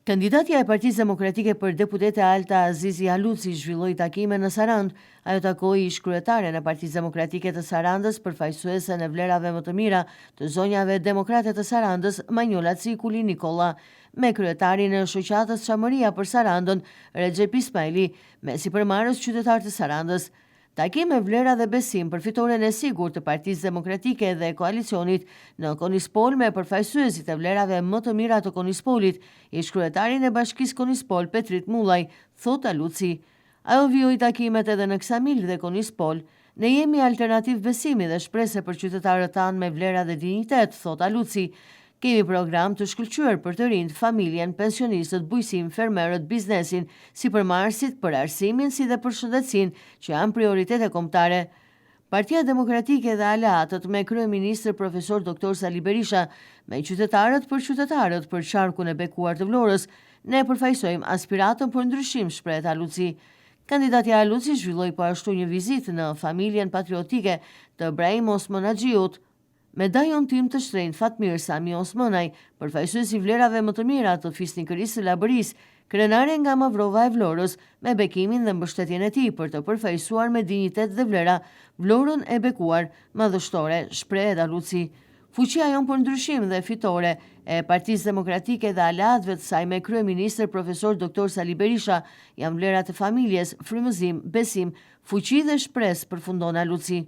Kandidatja e Partisë Demokratike për deputete Alta Azizi Haluci zhvilloi takime në Sarandë. Ajo takoi ish-kryetaren e Partisë Demokratike të Sarandës, përfaqësuesen e vlerave më të mira të zonjave demokrate të Sarandës, Manjola Cikuli Nikolla, me kryetarin e shoqatës Çamëria për Sarandën, Recep Ismaili, me sipërmarrës qytetar të Sarandës. Takim me vlera dhe besim për fitoren e sigurt të Partisë Demokratike dhe koalicionit në Konispol me përfaqësuesit e vlerave më të mira të Konispolit, ish-kryetarin e Bashkisë Konispol Petrit Mullaj, thot Haluci. Ajo vijoi takimet edhe në Ksamil dhe Konispol. Ne jemi alternativ besimi dhe shprese për qytetarët tanë me vlera dhe dignitet, thot Haluci. Kemi program të shkëlqyer për të rinjt, familjen, pensionistët, bujqësim, fermerët, biznesin, sipërmarrësit, për arsimin si dhe për shëndetësinë, që janë prioritete kombëtare. Partia Demokratike dhe aleatët me kryeministër profesor Dr. Sali Berisha, me qytetarët për qarkun e bekuar të Vlorës, ne përfaqësojmë aspiratën për ndryshim, shpreh Haluci. Kandidatja Haluci zhvilloi po ashtu një vizitë në familjen patriotike të Brahim Osman Haxhiut, me dajon tim të shtrenjtë Fatmir Sami Osmanaj, përfaqësuesi vlerave më të mira të fisnikërisë së Labërisë, krenare nga Mavrova e Vlorës, me bekimin dhe mbështetjen e tij për të përfaqësuar me dinjitet dhe vlera Vlorën e bekuar madhështore, shpreh Haluci. Fuqia jon për ndryshim dhe fitore e Partisë Demokratike dhe aleatëve të saj me kryeministër profesor Dr. Sali Berisha janë vlerat e familjes, frymëzim, besim, fuqi dhe shpresë, përfundon Haluci.